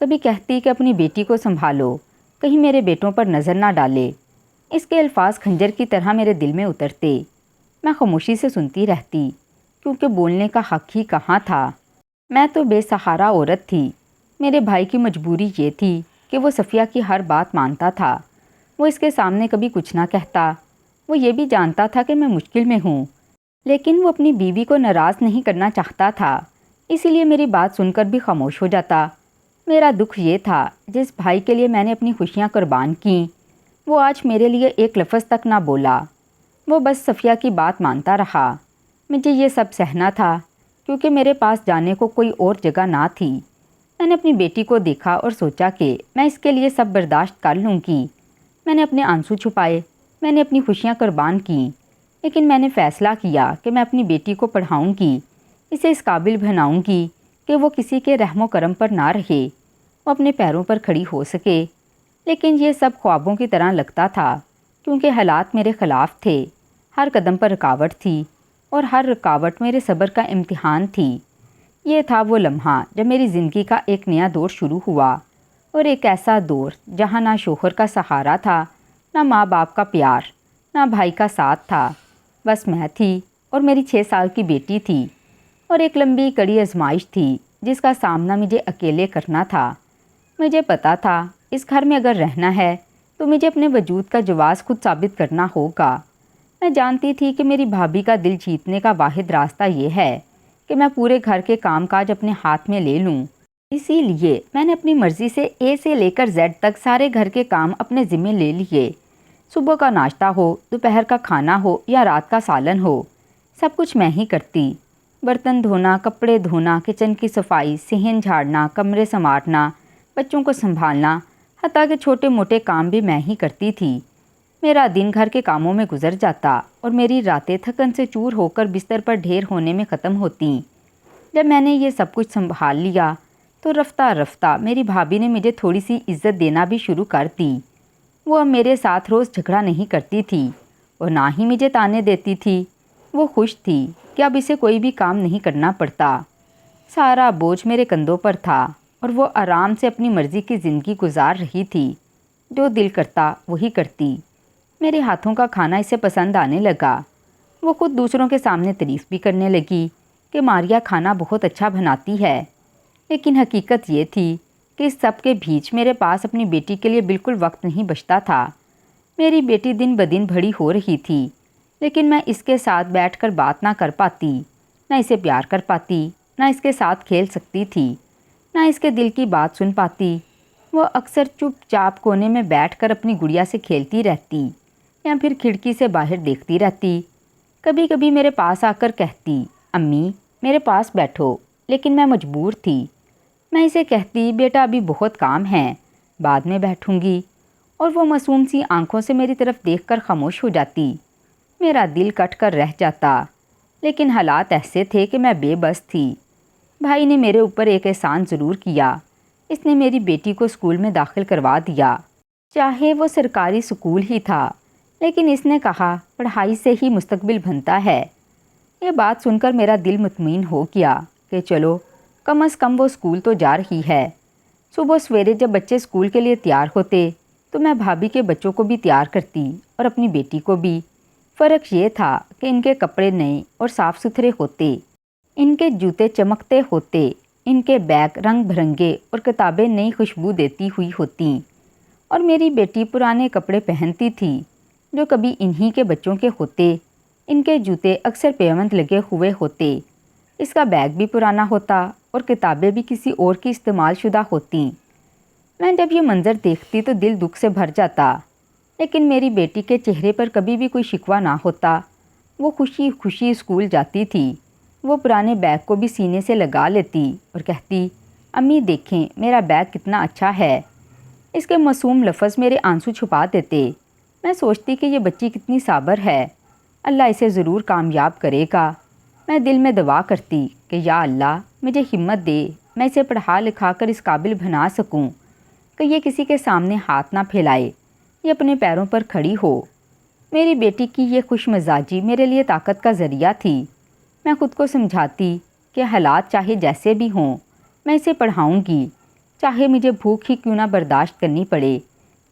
کبھی کہتی کہ اپنی بیٹی کو سنبھالو، کہیں میرے بیٹوں پر نظر نہ ڈالے۔ اس کے الفاظ خنجر کی طرح میرے دل میں اترتے۔ میں خاموشی سے سنتی رہتی، کیونکہ بولنے کا حق ہی کہاں تھا۔ میں تو بے سہارا عورت تھی۔ میرے بھائی کی مجبوری یہ تھی کہ وہ صفیہ کی ہر بات مانتا تھا۔ وہ اس کے سامنے کبھی کچھ نہ کہتا۔ وہ یہ بھی جانتا تھا کہ میں مشکل میں ہوں، لیکن وہ اپنی بیوی کو ناراض نہیں کرنا چاہتا تھا، اسی لیے میری بات سن کر بھی خاموش ہو جاتا۔ میرا دکھ یہ تھا، جس بھائی کے لیے میں نے اپنی خوشیاں قربان کیں، وہ آج میرے لیے ایک لفظ تک نہ بولا۔ وہ بس صفیہ کی بات مانتا رہا۔ مجھے یہ سب سہنا تھا، کیونکہ میرے پاس جانے کو کوئی اور جگہ نہ تھی۔ میں نے اپنی بیٹی کو دیکھا اور سوچا کہ میں اس کے لیے سب برداشت کر لوں گی۔ میں نے اپنے آنسو چھپائے، میں نے اپنی خوشیاں قربان کیں، لیکن میں نے فیصلہ کیا کہ میں اپنی بیٹی کو پڑھاؤں گی، اسے اس قابل بناؤں گی کہ وہ کسی کے رحم و کرم پر نہ رہے، وہ اپنے پیروں پر کھڑی ہو سکے۔ لیکن یہ سب خوابوں کی طرح لگتا تھا، کیونکہ حالات میرے خلاف تھے۔ ہر قدم پر رکاوٹ تھی، اور ہر رکاوٹ میرے صبر کا امتحان تھی۔ یہ تھا وہ لمحہ جب میری زندگی کا ایک نیا دور شروع ہوا، اور ایک ایسا دور جہاں نہ شوہر کا سہارا تھا، نہ ماں باپ کا پیار، نہ بھائی کا ساتھ تھا۔ بس میں تھی اور میری 6 سال کی بیٹی تھی، اور ایک لمبی کڑی آزمائش تھی جس کا سامنا مجھے اکیلے کرنا تھا۔ مجھے پتا تھا اس گھر میں اگر رہنا ہے تو مجھے اپنے وجود کا جواز خود ثابت کرنا ہوگا۔ میں جانتی تھی کہ میری بھابھی کا دل جیتنے کا واحد راستہ یہ ہے کہ میں پورے گھر کے کام کاج اپنے ہاتھ میں لے لوں۔ اسی لیے میں نے اپنی مرضی سے اے سے لے کر زیڈ تک سارے گھر کے کام اپنے ذمے لے لیے۔ صبح کا ناشتہ ہو، دوپہر کا کھانا ہو یا رات کا سالن ہو، سب کچھ میں ہی کرتی۔ برتن دھونا، کپڑے دھونا، کچن کی صفائی، صحن جھاڑنا، کمرے سنوارنا، بچوں کو سنبھالنا، حتیٰ کہ چھوٹے موٹے کام بھی میں ہی کرتی تھی۔ میرا دن گھر کے کاموں میں گزر جاتا، اور میری راتیں تھکن سے چور ہو کر بستر پر ڈھیر ہونے میں ختم ہوتیں۔ جب میں نے یہ سب کچھ سنبھال لیا تو رفتہ رفتہ میری بھابھی نے مجھے تھوڑی سی عزت دینا بھی شروع کر دی۔ وہ اب میرے ساتھ روز جھگڑا نہیں کرتی تھی، اور نہ ہی مجھے تانے دیتی تھی۔ وہ خوش تھی کہ اب اسے کوئی بھی کام نہیں کرنا پڑتا۔ سارا بوجھ میرے کندھوں پر تھا، اور وہ آرام سے اپنی مرضی کی زندگی گزار رہی تھی۔ جو دل کرتا وہی کرتی۔ میرے ہاتھوں کا کھانا اسے پسند آنے لگا۔ وہ خود دوسروں کے سامنے تعریف بھی کرنے لگی کہ ماریا کھانا بہت اچھا بناتی ہے۔ لیکن حقیقت یہ تھی کہ اس سب کے بیچ میرے پاس اپنی بیٹی کے لیے بالکل وقت نہیں بچتا تھا۔ میری بیٹی دن بدن بڑی ہو رہی تھی، لیکن میں اس کے ساتھ بیٹھ کر بات نہ کر پاتی، نہ اسے پیار کر پاتی، نہ اس کے ساتھ کھیل سکتی تھی، نہ اس کے دل کی بات سن پاتی۔ وہ اکثر چپ چاپ کونے میں بیٹھ کر اپنی گڑیا سے کھیلتی رہتی، یا پھر کھڑکی سے باہر دیکھتی رہتی۔ کبھی کبھی میرے پاس آ کر کہتی، امی میرے پاس بیٹھو، لیکن میں مجبور تھی۔ میں اسے کہتی، بیٹا ابھی بہت کام ہیں، بعد میں بیٹھوں گی، اور وہ معصوم سی آنکھوں سے میری طرف دیکھ کر خاموش ہو جاتی۔ میرا دل کٹ کر رہ جاتا، لیکن حالات ایسے تھے کہ میں بے بس تھی۔ بھائی نے میرے اوپر ایک احسان ضرور کیا۔ اس نے میری بیٹی کو اسکول میں داخل کروا دیا، چاہے وہ سرکاری اسکول ہی تھا، لیکن اس نے کہا پڑھائی سے ہی مستقبل بنتا ہے۔ یہ بات سن کر میرا دل مطمئن ہو گیا کہ چلو کم از کم وہ اسکول تو جا رہی ہے۔ صبح سویرے جب بچے اسکول کے لیے تیار ہوتے تو میں بھابھی کے بچوں کو بھی تیار کرتی، اور اپنی بیٹی کو بھی۔ فرق یہ تھا کہ ان کے کپڑے نئے اور صاف ستھرے ہوتے، ان کے جوتے چمکتے ہوتے، ان کے بیگ رنگ برنگے اور کتابیں نئی خوشبو دیتی ہوئی ہوتیں، اور میری بیٹی پرانے کپڑے پہنتی تھی جو کبھی انہی کے بچوں کے ہوتے۔ ان کے جوتے اکثر پیوند لگے ہوئے ہوتے، اس کا بیگ بھی پرانا ہوتا، اور کتابیں بھی کسی اور کی استعمال شدہ ہوتیں۔ میں جب یہ منظر دیکھتی تو دل دکھ سے بھر جاتا، لیکن میری بیٹی کے چہرے پر کبھی بھی کوئی شکوہ نہ ہوتا۔ وہ خوشی خوشی اسکول جاتی تھی۔ وہ پرانے بیگ کو بھی سینے سے لگا لیتی اور کہتی، امی دیکھیں میرا بیگ کتنا اچھا ہے۔ اس کے معصوم لفظ میرے آنسو چھپا دیتے۔ میں سوچتی کہ یہ بچی کتنی صابر ہے، اللہ اسے ضرور کامیاب کرے گا۔ میں دل میں دعا کرتی کہ یا اللہ مجھے ہمت دے، میں اسے پڑھا لکھا کر اس قابل بنا سکوں کہ یہ کسی کے سامنے ہاتھ نہ پھیلائے، یہ اپنے پیروں پر کھڑی ہو۔ میری بیٹی کی یہ خوش مزاجی میرے لیے طاقت کا ذریعہ تھی۔ میں خود کو سمجھاتی کہ حالات چاہے جیسے بھی ہوں، میں اسے پڑھاؤں گی، چاہے مجھے بھوک ہی کیوں نہ برداشت کرنی پڑے،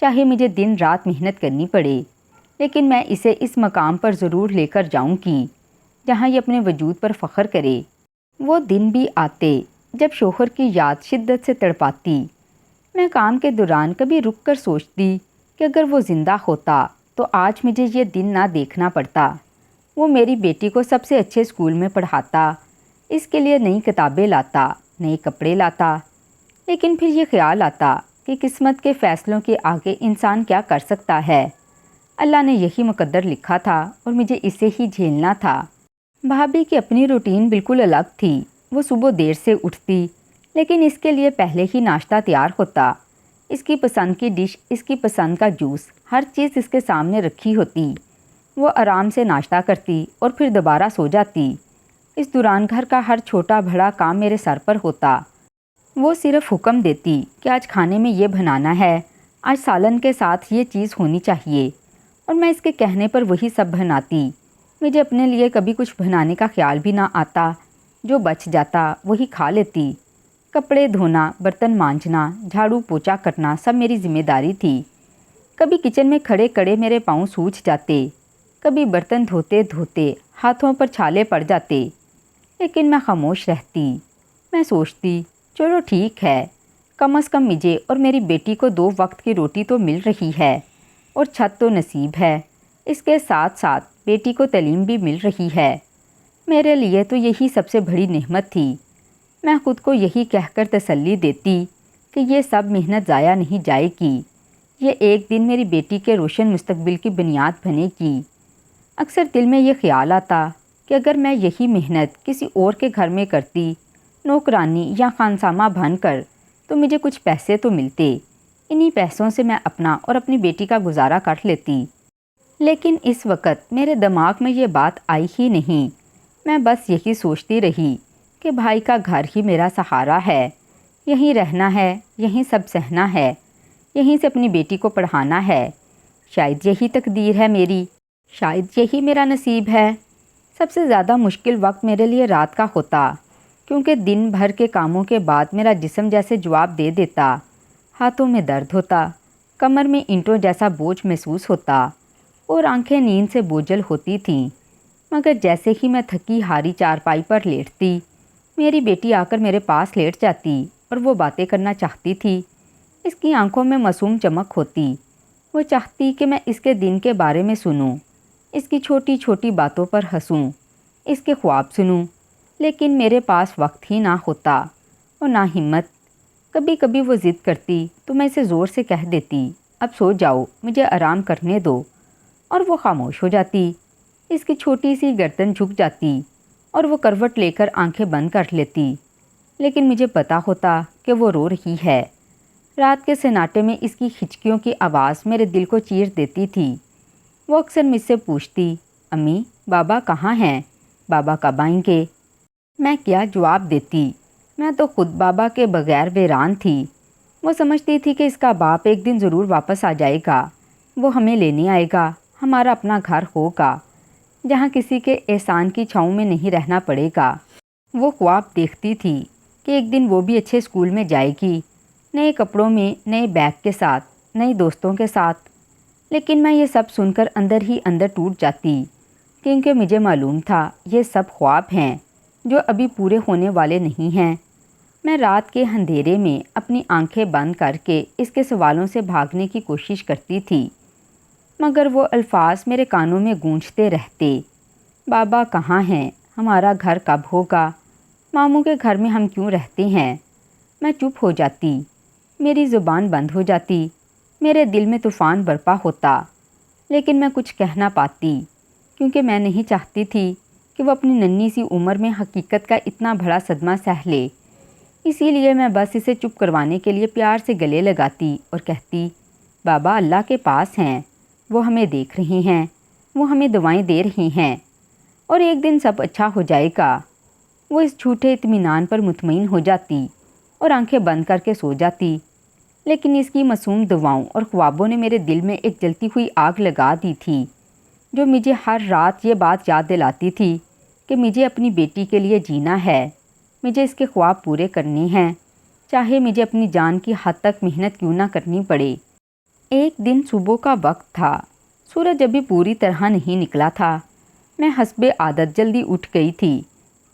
چاہے مجھے دن رات محنت کرنی پڑے، لیکن میں اسے اس مقام پر ضرور لے کر جاؤں گی جہاں یہ اپنے وجود پر فخر کرے۔ وہ دن بھی آتے جب شوہر کی یاد شدت سے تڑپاتی۔ میں کام کے دوران کبھی رک کر سوچتی کہ اگر وہ زندہ ہوتا تو آج مجھے یہ دن نہ دیکھنا پڑتا۔ وہ میری بیٹی کو سب سے اچھے اسکول میں پڑھاتا، اس کے لیے نئی کتابیں لاتا، نئے کپڑے لاتا، لیکن پھر یہ خیال آتا کہ قسمت کے فیصلوں کے آگے انسان کیا کر سکتا ہے۔ اللہ نے یہی مقدر لکھا تھا اور مجھے اسے ہی جھیلنا تھا۔ بھابھی کی اپنی روٹین بالکل الگ تھی۔ وہ صبح دیر سے اٹھتی، لیکن اس کے لیے پہلے ہی ناشتہ تیار ہوتا۔ اس کی پسند کی ڈش، اس کی پسند کا جوس، ہر چیز اس کے سامنے رکھی ہوتی۔ وہ آرام سے ناشتہ کرتی اور پھر دوبارہ سو جاتی۔ اس دوران گھر کا ہر چھوٹا بڑا کام میرے سر پر ہوتا۔ وہ صرف حکم دیتی کہ آج کھانے میں یہ بنانا ہے، آج سالن کے ساتھ یہ چیز ہونی چاہیے، اور میں اس کے کہنے پر وہی سب بناتی۔ مجھے اپنے لیے کبھی کچھ بنانے کا خیال بھی نہ آتا، جو بچ جاتا وہی کھا لیتی۔ کپڑے دھونا، برتن مانجنا، جھاڑو پوچھا کرنا سب میری ذمہ داری تھی۔ کبھی کچن میں کھڑے کھڑے میرے پاؤں سوج جاتے، کبھی برتن دھوتے دھوتے ہاتھوں پر چھالے پڑ جاتے، لیکن میں خاموش رہتی۔ میں سوچتی چلو ٹھیک ہے، کم از کم مجھے اور میری بیٹی کو 2 وقت کی روٹی تو مل رہی ہے، اور چھت تو نصیب ہے۔ اس کے ساتھ ساتھ بیٹی کو تعلیم بھی مل رہی ہے۔ میرے لیے تو یہی سب سے بڑی نعمت تھی۔ میں خود کو یہی کہہ کر تسلی دیتی کہ یہ سب محنت ضائع نہیں جائے گی، یہ ایک دن میری بیٹی کے روشن مستقبل کی بنیاد بنے گی۔ اکثر دل میں یہ خیال آتا کہ اگر میں یہی محنت کسی اور کے گھر میں کرتی، نوکرانی یا خانسامہ بن کر، تو مجھے کچھ پیسے تو ملتے، انہی پیسوں سے میں اپنا اور اپنی بیٹی کا گزارا کر لیتی۔ لیکن اس وقت میرے دماغ میں یہ بات آئی ہی نہیں۔ میں بس یہی سوچتی رہی کہ بھائی کا گھر ہی میرا سہارا ہے، یہیں رہنا ہے، یہیں سب سہنا ہے، یہیں سے اپنی بیٹی کو پڑھانا ہے۔ شاید یہی تقدیر ہے میری، شاید یہی میرا نصیب ہے۔ سب سے زیادہ مشکل وقت میرے لیے رات کا ہوتا، کیونکہ دن بھر کے کاموں کے بعد میرا جسم جیسے جواب دے دیتا۔ ہاتھوں میں درد ہوتا، کمر میں اینٹوں جیسا بوجھ محسوس ہوتا، اور آنکھیں نیند سے بوجھل ہوتی تھیں۔ مگر جیسے ہی میں تھکی ہاری چارپائی پر لیٹتی، میری بیٹی آ کر میرے پاس لیٹ جاتی اور وہ باتیں کرنا چاہتی تھی۔ اس کی آنکھوں میں معصوم چمک ہوتی۔ وہ چاہتی کہ میں اس کے دن کے بارے میں سنوں، اس کی چھوٹی چھوٹی باتوں پر ہنسوں، اس کے خواب سنوں، لیکن میرے پاس وقت ہی نہ ہوتا اور نہ ہمت۔ کبھی کبھی وہ ضد کرتی تو میں اسے زور سے کہہ دیتی، اب سو جاؤ، مجھے آرام کرنے دو، اور وہ خاموش ہو جاتی۔ اس کی چھوٹی سی گردن جھک جاتی اور وہ کروٹ لے کر آنکھیں بند کر لیتی، لیکن مجھے پتا ہوتا کہ وہ رو رہی ہے۔ رات کے سناٹے میں اس کی ہچکیوں کی آواز میرے دل کو چیر دیتی تھی۔ وہ اکثر مجھ سے پوچھتی، امی بابا کہاں ہیں؟ بابا کب آئیں گے؟ میں کیا جواب دیتی؟ میں تو خود بابا کے بغیر ویران تھی۔ وہ سمجھتی تھی کہ اس کا باپ ایک دن ضرور واپس آ جائے گا، وہ ہمیں لینے آئے گا، ہمارا اپنا گھر ہوگا جہاں کسی کے احسان کی چھاؤں میں نہیں رہنا پڑے گا۔ وہ خواب دیکھتی تھی کہ ایک دن وہ بھی اچھے اسکول میں جائے گی، نئے کپڑوں میں، نئے بیگ کے ساتھ، نئے دوستوں کے ساتھ۔ لیکن میں یہ سب سن کر اندر ہی اندر ٹوٹ جاتی، کیونکہ مجھے معلوم تھا یہ سب خواب ہیں جو ابھی پورے ہونے والے نہیں ہیں۔ میں رات کے اندھیرے میں اپنی آنکھیں بند کر کے اس کے سوالوں سے بھاگنے کی کوشش کرتی تھی، مگر وہ الفاظ میرے کانوں میں گونجتے رہتے۔ بابا کہاں ہیں؟ ہمارا گھر کب ہوگا؟ ماموں کے گھر میں ہم کیوں رہتے ہیں؟ میں چپ ہو جاتی، میری زبان بند ہو جاتی، میرے دل میں طوفان برپا ہوتا، لیکن میں کچھ کہہ نہ پاتی، کیونکہ میں نہیں چاہتی تھی کہ وہ اپنی ننھی سی عمر میں حقیقت کا اتنا بڑا صدمہ سہ لے۔ اسی لیے میں بس اسے چپ کروانے کے لیے پیار سے گلے لگاتی اور کہتی، بابا اللہ کے پاس ہیں، وہ ہمیں دیکھ رہے ہیں، وہ ہمیں دعائیں دے رہے ہیں، اور ایک دن سب اچھا ہو جائے گا۔ وہ اس جھوٹے اطمینان پر مطمئن ہو جاتی اور آنکھیں بند کر کے سو جاتی، لیکن اس کی معصوم دعاؤں اور خوابوں نے میرے دل میں ایک جلتی ہوئی آگ لگا دی تھی، جو مجھے ہر رات یہ بات یاد دلاتی تھی کہ مجھے اپنی بیٹی کے لیے جینا ہے، مجھے اس کے خواب پورے کرنے ہیں، چاہے مجھے اپنی جان کی حد تک محنت کیوں نہ کرنی پڑے۔ ایک دن صبح کا وقت تھا، سورج ابھی پوری طرح نہیں نکلا تھا۔ میں حسب عادت جلدی اٹھ گئی تھی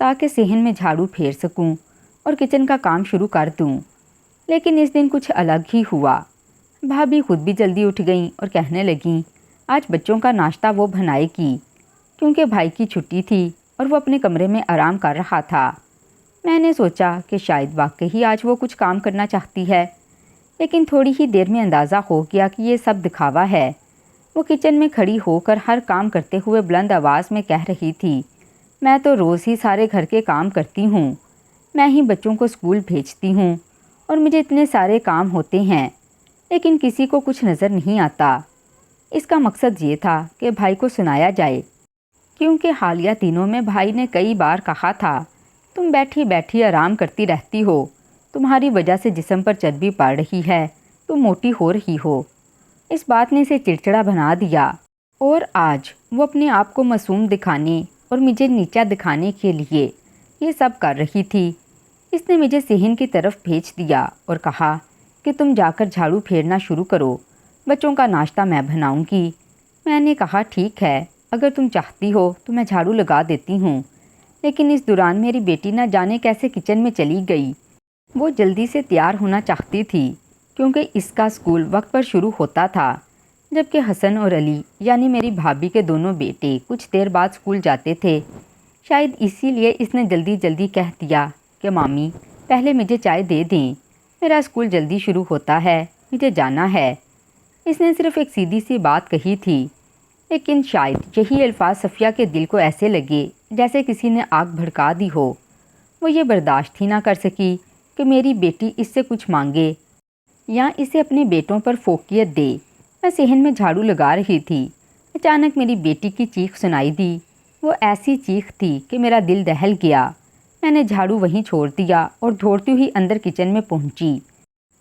تاکہ صحن میں جھاڑو پھیر سکوں اور کچن کا کام شروع کر دوں، لیکن اس دن کچھ الگ ہی ہوا۔ بھابھی خود بھی جلدی اٹھ گئیں اور کہنے لگیں آج بچوں کا ناشتہ وہ بنائے گی، کیونکہ بھائی کی چھٹی تھی اور وہ اپنے کمرے میں آرام کر رہا تھا۔ میں نے سوچا کہ شاید واقعی آج وہ کچھ کام کرنا چاہتی ہے، لیکن تھوڑی ہی دیر میں اندازہ ہو گیا کہ یہ سب دکھاوا ہے۔ وہ کچن میں کھڑی ہو کر ہر کام کرتے ہوئے بلند آواز میں کہہ رہی تھی، میں تو روز ہی سارے گھر کے کام کرتی ہوں، میں ہی بچوں کو اسکول بھیجتی ہوں اور مجھے اتنے سارے کام ہوتے ہیں، لیکن کسی کو کچھ نظر نہیں آتا۔ اس کا مقصد یہ تھا کہ بھائی کو سنایا جائے، کیونکہ حالیہ دنوں میں بھائی نے کئی بار کہا تھا تم بیٹھی بیٹھی آرام کرتی رہتی ہو، تمہاری وجہ سے جسم پر چربی پڑ رہی ہے، تم موٹی ہو رہی ہو۔ اس بات نے اسے چڑچڑا بنا دیا اور آج وہ اپنے آپ کو معصوم دکھانے اور مجھے نیچا دکھانے کے لیے یہ سب کر رہی تھی۔ اس نے مجھے صحن کی طرف بھیج دیا اور کہا کہ تم جا کر جھاڑو پھیرنا شروع کرو، بچوں کا ناشتہ میں بناؤں گی۔ میں نے کہا ٹھیک ہے، اگر تم چاہتی ہو تو میں جھاڑو لگا دیتی ہوں، لیکن اس دوران میری بیٹی نہ جانے کیسے کچن میں چلی گئی۔ وہ جلدی سے تیار ہونا چاہتی تھی کیونکہ اس کا اسکول وقت پر شروع ہوتا تھا، جبکہ حسن اور علی یعنی میری بھابھی کے دونوں بیٹے کچھ دیر بعد اسکول جاتے تھے۔ شاید اسی لیے اس نے جلدی جلدی کہہ دیا کہ مامی پہلے مجھے چائے دے دیں، میرا اسکول جلدی شروع ہوتا ہے، مجھے جانا ہے۔ اس نے صرف ایک سیدھی سی بات کہی تھی، لیکن شاید یہی الفاظ صفیہ کے دل کو ایسے لگے جیسے کسی نے آگ بھڑکا دی ہو۔ وہ یہ برداشت ہی نہ کر سکی کہ میری بیٹی اس سے کچھ مانگے یا اسے اپنے بیٹوں پر فوقیت دے۔ میں صحن میں جھاڑو لگا رہی تھی، اچانک میری بیٹی کی چیخ سنائی دی۔ وہ ایسی چیخ تھی کہ میرا دل دہل گیا۔ میں نے جھاڑو وہیں چھوڑ دیا اور دوڑتی ہوئی اندر کچن میں پہنچی۔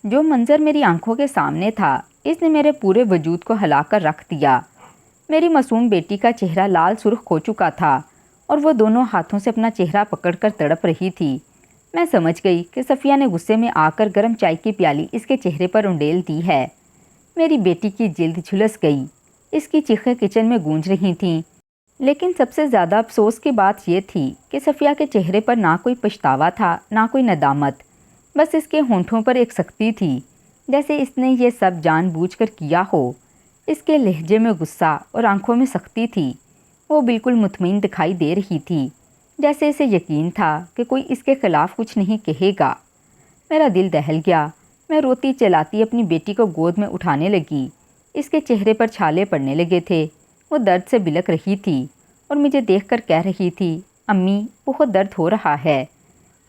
جو منظر میری آنکھوں کے سامنے تھا اس نے میرے پورے وجود کو ہلا کر رکھ دیا۔ میری معصوم بیٹی کا چہرہ لال سرخ ہو چکا تھا اور وہ دونوں ہاتھوں سے اپنا چہرہ پکڑ کر تڑپ رہی تھی۔ میں سمجھ گئی کہ صفیہ نے غصے میں آ کر گرم چائے کی پیالی اس کے چہرے پر انڈیل دی ہے۔ میری بیٹی کی جلد جھلس گئی، اس کی چیخیں کچن میں گونج رہی تھیں، لیکن سب سے زیادہ افسوس کی بات یہ تھی کہ صفیہ کے چہرے پر نہ کوئی پچھتاوا تھا نہ کوئی ندامت، بس اس کے ہونٹوں پر ایک سختی تھی، جیسے اس نے یہ سب جان بوجھ کر کیا ہو۔ اس کے لہجے میں غصہ اور آنکھوں میں سختی تھی۔ وہ بالکل مطمئن دکھائی دے رہی تھی، جیسے اسے یقین تھا کہ کوئی اس کے خلاف کچھ نہیں کہے گا۔ میرا دل دہل گیا۔ میں روتی چلاتی اپنی بیٹی کو گود میں اٹھانے لگی۔ اس کے چہرے پر چھالے پڑنے لگے تھے، وہ درد سے بلک رہی تھی اور مجھے دیکھ کر کہہ رہی تھی امی بہت درد ہو رہا ہے۔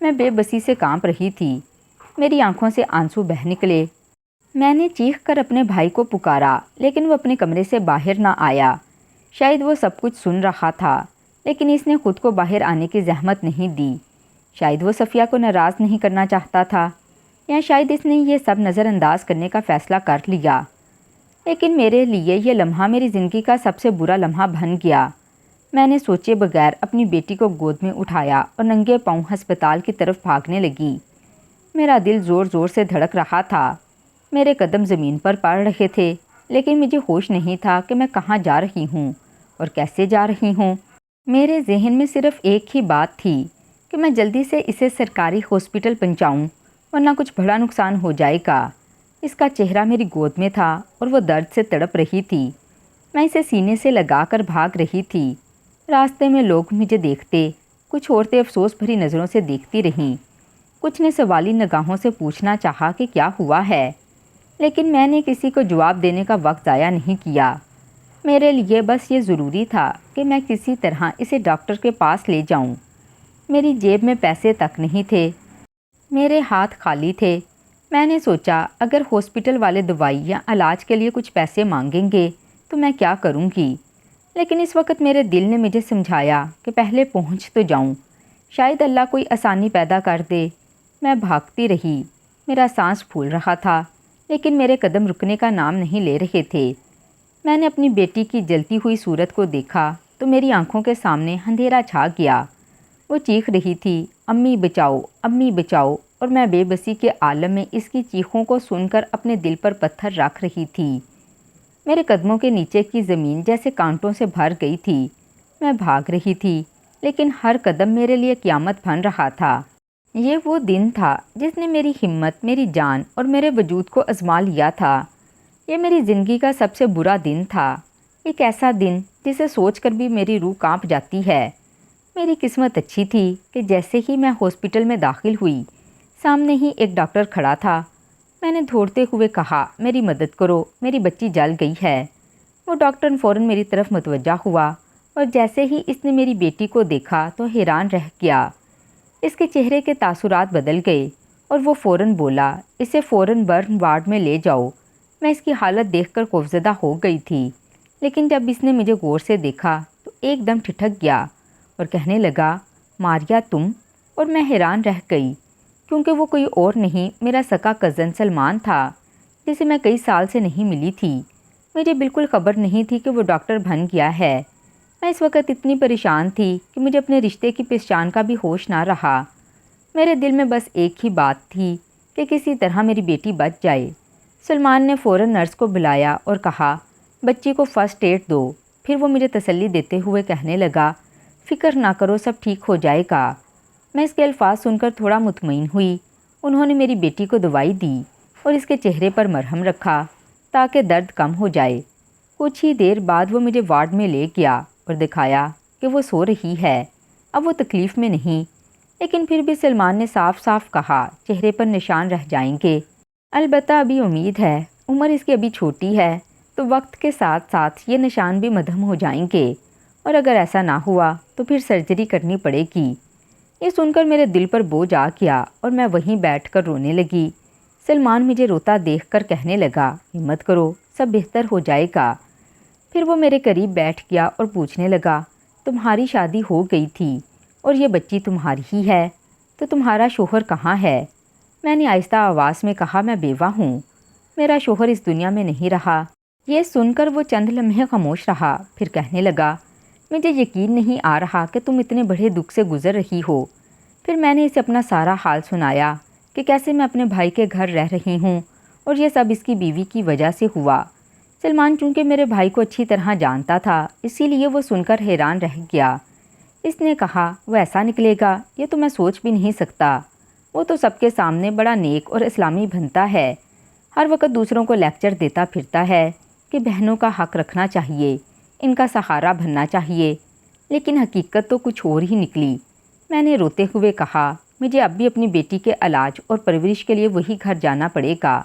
میں بے بسی سے کانپ رہی تھی، میری آنکھوں سے آنسو بہہ نکلے۔ میں نے چیخ کر اپنے بھائی کو پکارا، لیکن وہ اپنے کمرے سے باہر نہ آیا۔ شاید وہ سب کچھ سن رہا تھا، لیکن اس نے خود کو باہر آنے کی زحمت نہیں دی۔ شاید وہ صفیہ کو ناراض نہیں کرنا چاہتا تھا، یا شاید اس نے یہ سب نظر انداز کرنے کا فیصلہ کر لیا۔ لیکن میرے لیے یہ لمحہ میری زندگی کا سب سے برا لمحہ بن گیا۔ میں نے سوچے بغیر اپنی بیٹی کو گود میں اٹھایا اور ننگے پاؤں ہسپتال کی طرف بھاگنے لگی۔ میرا دل زور زور سے دھڑک رہا تھا، میرے قدم زمین پر پڑ رہے تھے، لیکن مجھے ہوش نہیں تھا کہ میں کہاں جا رہی ہوں اور کیسے جا رہی ہوں۔ میرے ذہن میں صرف ایک ہی بات تھی کہ میں جلدی سے اسے سرکاری ہاسپٹل پہنچاؤں، ورنہ کچھ بڑا نقصان ہو جائے گا۔ اس کا چہرہ میری گود میں تھا اور وہ درد سے تڑپ رہی تھی۔ میں اسے سینے سے لگا کر بھاگ رہی تھی۔ راستے میں لوگ مجھے دیکھتے، کچھ عورتیں افسوس بھری نظروں سے دیکھتی رہیں، کچھ نے سوالی نگاہوں سے پوچھنا چاہا کہ کیا ہوا ہے، لیکن میں نے کسی کو جواب دینے کا وقت ضائع نہیں کیا۔ میرے لیے بس یہ ضروری تھا کہ میں کسی طرح اسے ڈاکٹر کے پاس لے جاؤں۔ میری جیب میں پیسے تک نہیں تھے، میرے ہاتھ خالی تھے۔ میں نے سوچا اگر ہاسپٹل والے دوائی یا علاج کے لیے کچھ پیسے مانگیں گے تو میں کیا کروں گی، لیکن اس وقت میرے دل نے مجھے سمجھایا کہ پہلے پہنچ تو جاؤں، شاید اللہ کوئی آسانی پیدا کر دے۔ میں بھاگتی رہی، میرا سانس پھول رہا تھا، لیکن میرے قدم رکنے کا نام نہیں لے رہے تھے۔ میں نے اپنی بیٹی کی جلتی ہوئی صورت کو دیکھا تو میری آنکھوں کے سامنے اندھیرا چھا گیا۔ وہ چیخ رہی تھی امی بچاؤ، امی بچاؤ، اور میں بے بسی کے عالم میں اس کی چیخوں کو سن کر اپنے دل پر پتھر رکھ رہی تھی۔ میرے قدموں کے نیچے کی زمین جیسے کانٹوں سے بھر گئی تھی۔ میں بھاگ رہی تھی، لیکن ہر قدم میرے لیے قیامت بن رہا تھا۔ یہ وہ دن تھا جس نے میری ہمت، میری جان اور میرے وجود کو آزما لیا تھا۔ یہ میری زندگی کا سب سے برا دن تھا، ایک ایسا دن جسے سوچ کر بھی میری روح کانپ جاتی ہے۔ میری قسمت اچھی تھی کہ جیسے ہی میں ہاسپٹل میں داخل ہوئی، سامنے ہی ایک ڈاکٹر کھڑا تھا۔ میں نے دھوڑتے ہوئے کہا، میری مدد کرو، میری بچی جل گئی ہے۔ وہ ڈاکٹر فوراً میری طرف متوجہ ہوا، اور جیسے ہی اس نے میری بیٹی کو دیکھا تو حیران رہ گیا۔ اس کے چہرے کے تاثرات بدل گئے اور وہ فوراً بولا، اسے فوراً برن وارڈ میں لے جاؤ۔ میں اس کی حالت دیکھ کر خوفزدہ ہو گئی تھی، لیکن جب اس نے مجھے غور سے دیکھا تو ایک دم ٹھٹک گیا اور کہنے لگا، ماریا تم؟ اور میں حیران رہ گئی، کیونکہ وہ کوئی اور نہیں، میرا سگا کزن سلمان تھا، جسے میں کئی سال سے نہیں ملی تھی۔ مجھے بالکل خبر نہیں تھی کہ وہ ڈاکٹر بن گیا ہے۔ میں اس وقت اتنی پریشان تھی کہ مجھے اپنے رشتے کی پہچان کا بھی ہوش نہ رہا۔ میرے دل میں بس ایک ہی بات تھی کہ کسی طرح میری بیٹی بچ جائے۔ سلمان نے فوراً نرس کو بلایا اور کہا، بچی کو فرسٹ ایڈ دو۔ پھر وہ مجھے تسلی دیتے ہوئے کہنے لگا، فکر نہ کرو، سب ٹھیک ہو جائے گا۔ میں اس کے الفاظ سن کر تھوڑا مطمئن ہوئی۔ انہوں نے میری بیٹی کو دوائی دی اور اس کے چہرے پر مرہم رکھا تاکہ درد کم ہو جائے۔ کچھ ہی دیر بعد وہ مجھے وارڈ میں لے گیا اور دکھایا کہ وہ سو رہی ہے، اب وہ تکلیف میں نہیں۔ لیکن پھر بھی سلمان نے صاف صاف کہا، چہرے پر نشان رہ جائیں گے، البتہ ابھی امید ہے، عمر اس کی ابھی چھوٹی ہے، تو وقت کے ساتھ ساتھ یہ نشان بھی مدھم ہو جائیں گے، اور اگر ایسا نہ ہوا تو پھر سرجری کرنی پڑے گی۔ یہ سن کر میرے دل پر بوجھ آ گیا اور میں وہیں بیٹھ کر رونے لگی۔ سلمان مجھے روتا دیکھ کر کہنے لگا، ہمت کرو، سب بہتر ہو جائے گا۔ پھر وہ میرے قریب بیٹھ گیا اور پوچھنے لگا، تمہاری شادی ہو گئی تھی اور یہ بچی تمہاری ہی ہے، تو تمہارا شوہر کہاں ہے؟ میں نے آہستہ آواز میں کہا، میں بیوہ ہوں، میرا شوہر اس دنیا میں نہیں رہا۔ یہ سن کر وہ چند لمحے خاموش رہا، پھر کہنے لگا، مجھے یقین نہیں آ رہا کہ تم اتنے بڑے دکھ سے گزر رہی ہو۔ پھر میں نے اسے اپنا سارا حال سنایا کہ کیسے میں اپنے بھائی کے گھر رہ رہی ہوں اور یہ سب اس کی بیوی کی وجہ سے ہوا۔ سلمان چونکہ میرے بھائی کو اچھی طرح جانتا تھا، اسی لیے وہ سن کر حیران رہ گیا۔ اس نے کہا، وہ ایسا نکلے گا، یہ تو میں سوچ بھی نہیں سکتا۔ وہ تو سب کے سامنے بڑا نیک اور اسلامی بنتا ہے، ہر وقت دوسروں کو لیکچر دیتا پھرتا ہے کہ بہنوں کا حق رکھنا چاہیے، ان کا سہارا بننا چاہیے، لیکن حقیقت تو کچھ اور ہی نکلی۔ میں نے روتے ہوئے کہا، مجھے اب بھی اپنی بیٹی کے علاج اور پرورش کے لیے وہی گھر جانا پڑے گا۔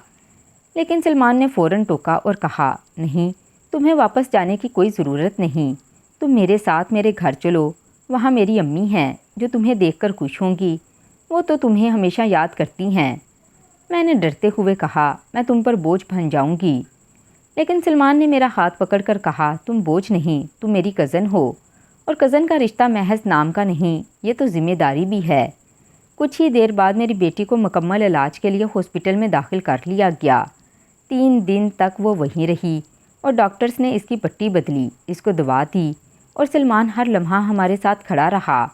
لیکن سلمان نے فوراً ٹوکا اور کہا، نہیں، تمہیں واپس جانے کی کوئی ضرورت نہیں، تم میرے ساتھ میرے گھر چلو، وہاں میری امی ہیں جو تمہیں دیکھ کر خوش ہوں گی، وہ تو تمہیں ہمیشہ یاد کرتی ہیں۔ میں نے ڈرتے ہوئے کہا، میں تم پر بوجھ بن جاؤں گی۔ لیکن سلمان نے میرا ہاتھ پکڑ کر کہا، تم بوجھ نہیں، تم میری کزن ہو، اور کزن کا رشتہ محض نام کا نہیں، یہ تو ذمہ داری بھی ہے۔ کچھ ہی دیر بعد میری بیٹی کو مکمل علاج کے لیے ہاسپٹل میں داخل کر لیا گیا۔ 3 دن تک وہ وہیں رہی اور ڈاکٹرز نے اس کی پٹی بدلی، اس کو دوا دی، اور سلمان ہر لمحہ ہمارے ساتھ کھڑا رہا۔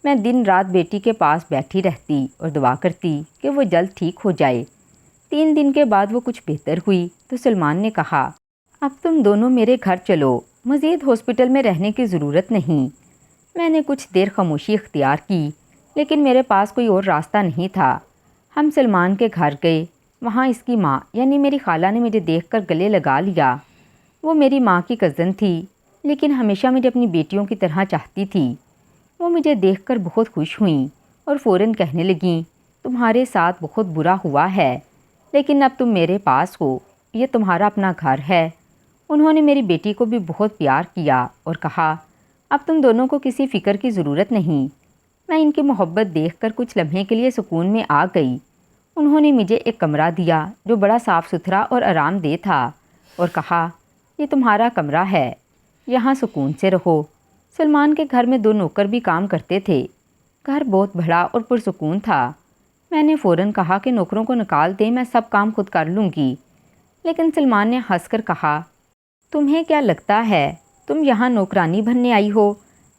میں دن رات بیٹی کے پاس بیٹھی رہتی اور دعا کرتی کہ وہ جلد ٹھیک ہو جائے۔ 3 دن کے بعد وہ کچھ بہتر ہوئی تو سلمان نے کہا، اب تم دونوں میرے گھر چلو، مزید ہاسپٹل میں رہنے کی ضرورت نہیں۔ میں نے کچھ دیر خاموشی اختیار کی، لیکن میرے پاس کوئی اور راستہ نہیں تھا۔ ہم سلمان کے گھر گئے، وہاں اس کی ماں یعنی میری خالہ نے مجھے دیکھ کر گلے لگا لیا۔ وہ میری ماں کی کزن تھی، لیکن ہمیشہ مجھے اپنی بیٹیوں کی طرح چاہتی تھی۔ وہ مجھے دیکھ کر بہت خوش ہوئیں اور فوراً کہنے لگیں، تمہارے ساتھ بہت برا ہوا ہے، لیکن اب تم میرے پاس ہو، یہ تمہارا اپنا گھر ہے۔ انہوں نے میری بیٹی کو بھی بہت پیار کیا اور کہا، اب تم دونوں کو کسی فکر کی ضرورت نہیں۔ میں ان کی محبت دیکھ کر کچھ لمحے کے لیے سکون میں آ گئی۔ انہوں نے مجھے ایک کمرہ دیا جو بڑا صاف ستھرا اور آرام دہ تھا اور کہا، یہ تمہارا کمرہ ہے، یہاں سکون سے رہو۔ سلمان کے گھر میں 2 نوکر بھی کام کرتے تھے۔ گھر بہت بڑا اور پرسکون تھا۔ میں نے فوراً کہا کہ نوکروں کو نکال دیں، میں سب کام خود کر لوں گی۔ لیکن سلمان نے ہنس کر کہا، تمہیں کیا لگتا ہے تم یہاں نوکرانی بننے آئی ہو؟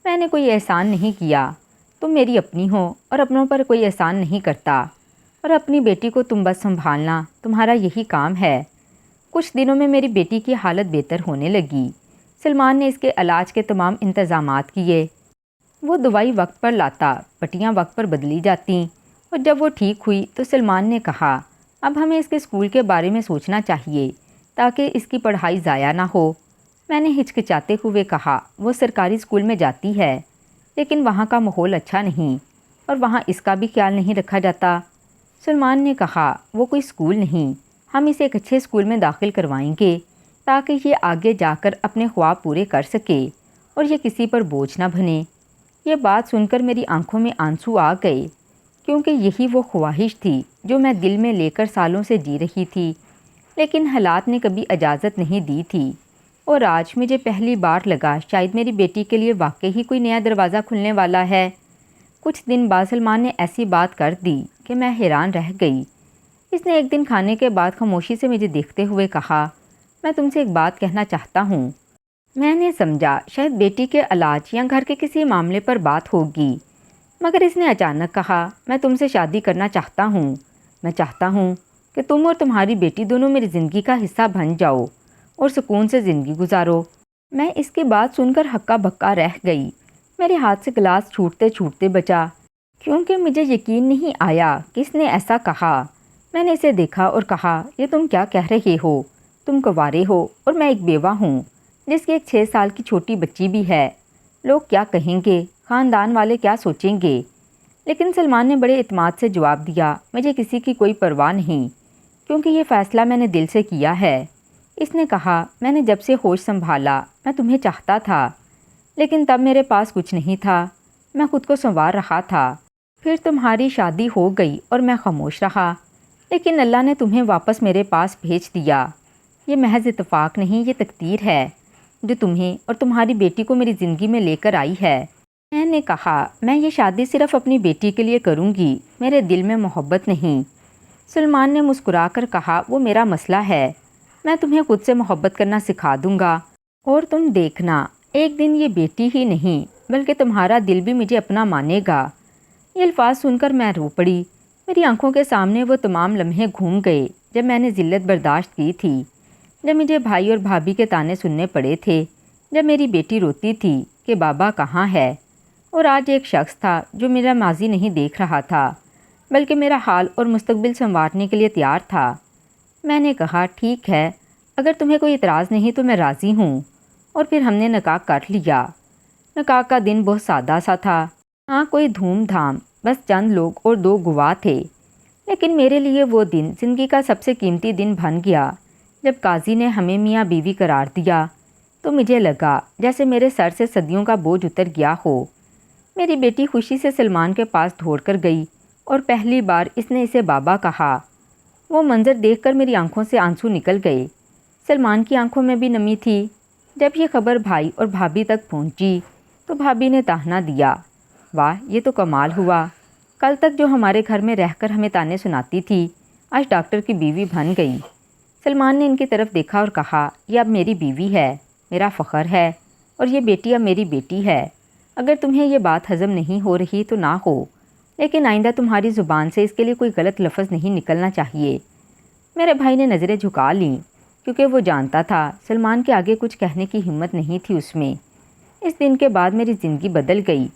میں نے کوئی احسان نہیں کیا، تم میری اپنی ہو اور اپنوں پر کوئی احسان نہیں کرتا، اور اپنی بیٹی کو تم بس سنبھالنا تمہارا یہی کام ہے۔ کچھ دنوں میں میری بیٹی کی حالت بہتر ہونے لگی۔ سلمان نے اس کے علاج کے تمام انتظامات کیے۔ وہ دوائی وقت پر لاتا، پٹیاں وقت پر بدلی جاتیں، اور جب وہ ٹھیک ہوئی تو سلمان نے کہا اب ہمیں اس کے اسکول کے بارے میں سوچنا چاہیے تاکہ اس کی پڑھائی ضائع نہ ہو۔ میں نے ہچکچاتے ہوئے کہا وہ سرکاری اسکول میں جاتی ہے، لیکن وہاں کا ماحول اچھا نہیں اور وہاں اس کا بھی خیال نہیں رکھا جاتا۔ سلمان نے کہا وہ کوئی اسکول نہیں، ہم اسے ایک اچھے اسکول میں داخل کروائیں گے تاکہ یہ آگے جا کر اپنے خواب پورے کر سکے اور یہ کسی پر بوجھ نہ بنے۔ یہ بات سن کر میری آنکھوں میں آنسو آ گئے، کیونکہ یہی وہ خواہش تھی جو میں دل میں لے کر سالوں سے جی رہی تھی، لیکن حالات نے کبھی اجازت نہیں دی تھی۔ اور آج مجھے پہلی بار لگا شاید میری بیٹی کے لیے واقعی کوئی نیا دروازہ کھلنے والا ہے۔ کچھ دن بعد سلمان نے ایسی بات کر دی کہ میں حیران رہ گئی۔ اس نے ایک دن کھانے کے بعد خاموشی سے مجھے دیکھتے ہوئے کہا میں تم سے ایک بات کہنا چاہتا ہوں۔ میں نے سمجھا شاید بیٹی کے علاج یا گھر کے کسی معاملے پر بات ہوگی، مگر اس نے اچانک کہا میں تم سے شادی کرنا چاہتا ہوں۔ میں چاہتا ہوں کہ تم اور تمہاری بیٹی دونوں میری زندگی کا حصہ بن جاؤ اور سکون سے زندگی گزارو۔ میں اس کی بات سن کر ہکا بکا رہ گئی۔ میرے ہاتھ سے گلاس چھوٹتے چھوٹتے بچا، کیونکہ مجھے یقین نہیں آیا کہ اس نے ایسا کہا۔ میں نے اسے دیکھا اور کہا یہ تم کیا کہہ رہے ہو؟ تم کنوارے ہو اور میں ایک بیوہ ہوں جس کی ایک 6 سال کی چھوٹی بچی بھی ہے۔ لوگ کیا کہیں گے؟ خاندان والے کیا سوچیں گے؟ لیکن سلمان نے بڑے اعتماد سے جواب دیا مجھے کسی کی کوئی پرواہ نہیں، کیونکہ یہ فیصلہ میں نے دل سے کیا ہے۔ اس نے کہا میں نے جب سے ہوش سنبھالا میں تمہیں چاہتا تھا، لیکن تب میرے پاس کچھ نہیں تھا، میں خود کو سنوار رہا تھا۔ پھر تمہاری شادی ہو گئی اور میں خاموش رہا، لیکن اللہ نے تمہیں واپس میرے پاس بھیج دیا۔ یہ محض اتفاق نہیں، یہ تقدیر ہے جو تمہیں اور تمہاری بیٹی کو میری زندگی میں لے کر آئی ہے۔ میں نے کہا میں یہ شادی صرف اپنی بیٹی کے لیے کروں گی، میرے دل میں محبت نہیں۔ سلمان نے مسکرا کر کہا وہ میرا مسئلہ ہے، میں تمہیں خود سے محبت کرنا سکھا دوں گا، اور تم دیکھنا ایک دن یہ بیٹی ہی نہیں بلکہ تمہارا دل بھی مجھے اپنا مانے گا۔ یہ الفاظ سن کر میں رو پڑی۔ میری آنکھوں کے سامنے وہ تمام لمحے گھوم گئے جب میں نے ذلت برداشت کی تھی، جب مجھے بھائی اور بھابھی کے طعنے سننے پڑے تھے، جب میری بیٹی روتی تھی کہ بابا کہاں ہے، اور آج ایک شخص تھا جو میرا ماضی نہیں دیکھ رہا تھا بلکہ میرا حال اور مستقبل سنوارنے کے لیے تیار تھا۔ میں نے کہا ٹھیک ہے، اگر تمہیں کوئی اعتراض نہیں تو میں راضی ہوں، اور پھر ہم نے نکاح کر لیا۔ نکاح کا دن بہت سادہ سا تھا، ہاں کوئی دھوم دھام، بس چند لوگ اور 2 گواہ تھے، لیکن میرے لیے وہ دن زندگی کا سب سے قیمتی دن بن گیا۔ جب قاضی نے ہمیں میاں بیوی قرار دیا تو مجھے لگا جیسے میرے سر سے صدیوں کا بوجھ اتر گیا ہو۔ میری بیٹی خوشی سے سلمان کے پاس دوڑ کر گئی اور پہلی بار اس نے اسے بابا کہا۔ وہ منظر دیکھ کر میری آنکھوں سے آنسو نکل گئے۔ سلمان کی آنکھوں میں بھی نمی تھی۔ جب یہ خبر بھائی اور بھابھی تک پہنچی تو بھابھی نے تانا دیا، واہ یہ تو کمال ہوا، کل تک جو ہمارے گھر میں رہ کر ہمیں تانے سناتی تھی آج ڈاکٹر کی بیوی بن گئی۔ سلمان نے ان کی طرف دیکھا اور کہا یہ اب میری بیوی ہے، میرا فخر ہے، اور یہ بیٹی اب میری بیٹی ہے۔ اگر تمہیں یہ بات ہضم نہیں ہو رہی تو نہ ہو، لیکن آئندہ تمہاری زبان سے اس کے لیے کوئی غلط لفظ نہیں نکلنا چاہیے۔ میرے بھائی نے نظریں جھکا لیں، کیونکہ وہ جانتا تھا سلمان کے آگے کچھ کہنے کی ہمت نہیں تھی اس میں۔ اس دن کے بعد میری زندگی بدل گئی۔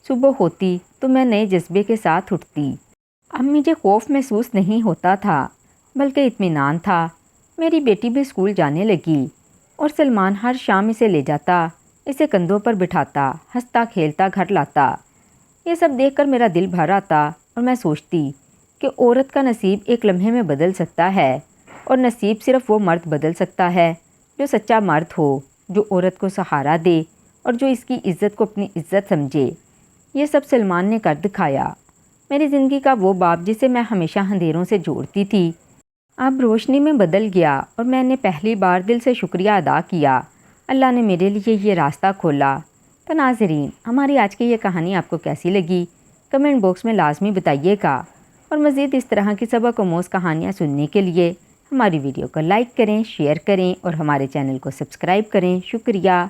صبح ہوتی تو میں نئے جذبے کے ساتھ اٹھتی۔ اب مجھے خوف محسوس نہیں ہوتا تھا بلکہ اطمینان تھا۔ میری بیٹی بھی اسکول جانے لگی اور سلمان ہر شام اسے لے جاتا، اسے کندھوں پر بٹھاتا، ہنستا کھیلتا گھر لاتا۔ یہ سب دیکھ کر میرا دل بھر آتا اور میں سوچتی کہ عورت کا نصیب ایک لمحے میں بدل سکتا ہے، اور نصیب صرف وہ مرد بدل سکتا ہے جو سچا مرد ہو، جو عورت کو سہارا دے اور جو اس کی عزت کو اپنی عزت سمجھے۔ یہ سب سلمان نے کر دکھایا۔ میری زندگی کا وہ باب جسے میں ہمیشہ اندھیروں سے جوڑتی تھی اب روشنی میں بدل گیا، اور میں نے پہلی بار دل سے شکریہ ادا کیا۔ اللہ نے میرے لیے یہ راستہ کھولا۔ تو ناظرین، ہماری آج کی یہ کہانی آپ کو کیسی لگی؟ کمنٹ باکس میں لازمی بتائیے گا، اور مزید اس طرح کی سبق آموز کہانیاں سننے کے لیے ہماری ویڈیو کو لائک کریں، شیئر کریں اور ہمارے چینل کو سبسکرائب کریں۔ شکریہ۔